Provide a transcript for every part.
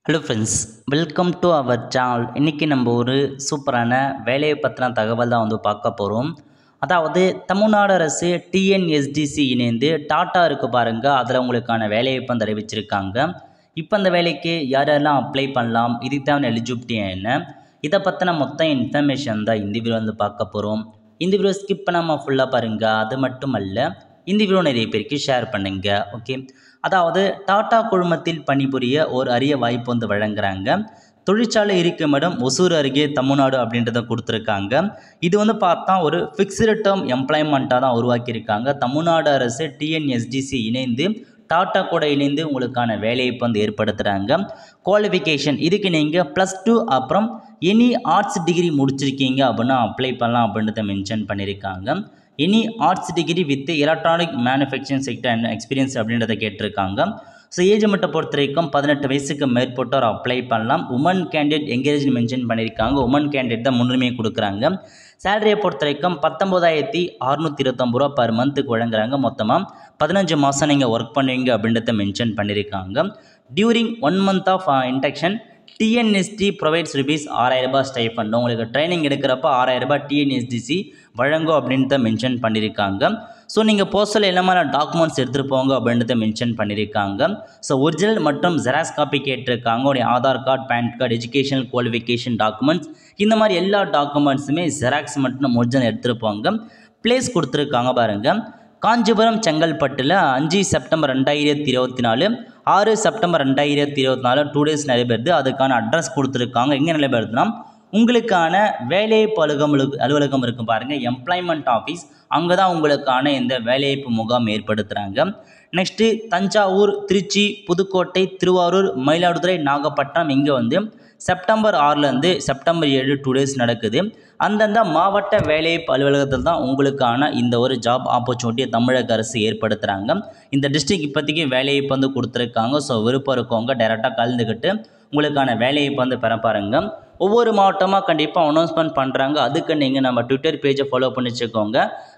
Hello friends, welcome to our channel. இன்றைக்கி நம்ம ஒரு சூப்பரான வேலையை பற்றின தகவல் தான் பார்க்க போகிறோம். அதாவது தமிழ்நாடு அரசு டிஎன்எஸ்டிசி இணைந்து டாட்டா இருக்குது பாருங்கள், அதில் உங்களுக்கான வேலைவாய்ப்பு அறிவிச்சிருக்காங்க. இப்போ அந்த வேலைக்கு யாரெல்லாம் அப்ளை பண்ணலாம், இதுக்கு தேவையான எலிஜிபிலிட்டி என்ன, இதை பற்றின மொத்த இன்ஃபர்மேஷன் தான் இந்த வீடியோ பார்க்க போகிறோம். இந்த வீடியோ ஸ்கிப் பண்ணாமல் ஃபுல்லாக பாருங்கள். அது மட்டும் அல்ல, இந்த வீடியோ நிறைய பேருக்கு ஷேர் பண்ணுங்கள். ஓகே, அதாவது டாடா குழுமத்தில் பணிபுரிய ஒரு அரிய வாய்ப்பு வழங்குறாங்க. தொழிற்சாலை இருக்கும் இடம் ஒசூர் அருகே தமிழ்நாடு அப்படின்றத கொடுத்துருக்காங்க. இது பார்த்தா ஒரு ஃபிக்ஸ்டு டேர்ம் எம்ப்ளாய்மெண்ட்டாக தான் உருவாக்கியிருக்காங்க. தமிழ்நாடு அரசு டிஎன்எஸ்டிசி இணைந்து டாட்டா கூட இணைந்து உங்களுக்கான வேலைவாய்ப்பு ஏற்படுத்துகிறாங்க. குவாலிஃபிகேஷன் இதுக்கு நீங்கள் +2 அப்புறம் எனி ஆர்ட்ஸ் டிகிரி முடிச்சிருக்கீங்க அப்படின்னா அப்ளை பண்ணலாம் அப்படின்றத மென்ஷன் பண்ணியிருக்காங்க. Any arts degree with electronic manufacturing sector experience அப்படின்றத கேட்டிருக்காங்க. ஸோ ஏஜ் மட்டும் பொறுத்த வரைக்கும் 18 வயசுக்கு மேற்பட்டோர் அப்ளை பண்ணலாம். உமன் கேண்டிடேட் என்கரேஜ் மென்ஷன் பண்ணியிருக்காங்க. உமன் கேண்டிடேட் தான் முன்னுரிமை கொடுக்குறாங்க. சேலரியை பொறுத்த வரைக்கும் 19,629 ரூபா பர் மந்த்துக்கு வழங்குறாங்க. மொத்தமாக 15 மாதம் நீங்கள் ஒர்க் பண்ணுவீங்க அப்படின்றத மென்ஷன் பண்ணியிருக்காங்க. During 1 month of induction TNSD provides ₹6,000 stipend. உங்களுக்கு ட்ரைனிங் எடுக்கிறப்ப ₹6,000 டிஎன்எஸ்டிசி வழங்கும் அப்படின்றத மென்ஷன் பண்ணியிருக்காங்க. ஸோ நீங்கள் போஸ்டல் எல்லாமே டாக்குமெண்ட்ஸ் எடுத்துகிட்டு போங்க அப்படின்றத மென்ஷன் பண்ணியிருக்காங்க. ஸோ ஒரிஜினல் மற்றும் ஜெராக்ஸ் காப்பி கேட்டிருக்காங்க. உடைய Aadhaar card, PAN card, educational qualification documents, இந்த மாதிரி எல்லா டாக்குமெண்ட்ஸுமே ஜெராக்ஸ் மட்டும் ஒரிஜினல் எடுத்துகிட்டு போங்க. பிளேஸ் கொடுத்துருக்காங்க பாருங்கள், காஞ்சிபுரம் செங்கல்பட்டில் 5 செப்டம்பர் 2024, 6 செப்டம்பர் 2024 2 days நடைபெறுது. அதுக்கான அட்ரஸ் கொடுத்துருக்காங்க. எங்கே நடைபெறுதுன்னா உங்களுக்கான வேலைவாய்ப்பு அலுவலகம் இருக்கும் பாருங்கள், எம்ப்ளாய்மெண்ட் ஆஃபீஸ், அங்கே தான் உங்களுக்கான இந்த வேலைவாய்ப்பு முகாம் ஏற்படுத்துகிறாங்க. நெக்ஸ்ட்டு தஞ்சாவூர், திருச்சி, புதுக்கோட்டை, திருவாரூர், மயிலாடுதுறை, நாகப்பட்டினம் இங்கே செப்டம்பர் 6லேருந்து செப்டம்பர் 7 2 days நடக்குது. அந்தந்த மாவட்ட வேலைவாய்ப்பு அலுவலகத்தில் தான் உங்களுக்கான இந்த ஒரு ஜாப் ஆப்பர்ச்சுனிட்டியை தமிழக அரசு ஏற்படுத்துகிறாங்க. இந்த டிஸ்ட்ரிக்ட் இப்போதைக்கு வேலைவாய்ப்பு கொடுத்துருக்காங்க. ஸோ விருப்பம் இருக்கவங்க டைரெக்டாக கலந்துக்கிட்டு உங்களுக்கான வேலைவாய்ப்பு பெற பாருங்க. ஒவ்வொரு மாவட்டமாக கண்டிப்பாக அனௌன்ஸ்மெண்ட் பண்ணுறாங்க. அதுக்கு நீங்கள் நம்ம ட்விட்டர் பேஜை ஃபாலோ பண்ணி வச்சுக்கோங்க.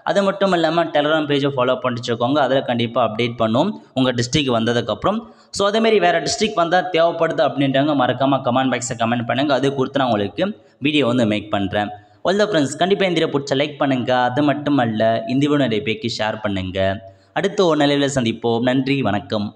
அது மட்டும் இல்லாமல் டெலகிராம் பேஜை ஃபாலோ பண்ணி வச்சுக்கோங்க. அதில் கண்டிப்பாக அப்டேட் பண்ணுவோம் உங்கள் டிஸ்ட்ரிக் வந்ததுக்கப்புறம். ஸோ அதேமாரி வேறு டிஸ்ட்ரிக் வந்தால் தேவைப்படுது அப்படின்றாங்க, மறக்காமல் கமெண்ட் பாக்ஸை கமெண்ட் பண்ணுங்கள். அது கொடுத்து நான் உங்களுக்கு வீடியோ மேக் பண்ணுறேன். ஆல் த ஃப்ரெண்ட்ஸ், கண்டிப்பாக இந்த வீடியோ பிடிச்ச லைக் பண்ணுங்கள். அது மட்டும் அல்ல, இந்த வீடியோ நிறைய பேருக்கு ஷேர் பண்ணுங்கள். அடுத்த ஒரு நிலையில் சந்திப்போம். நன்றி, வணக்கம்.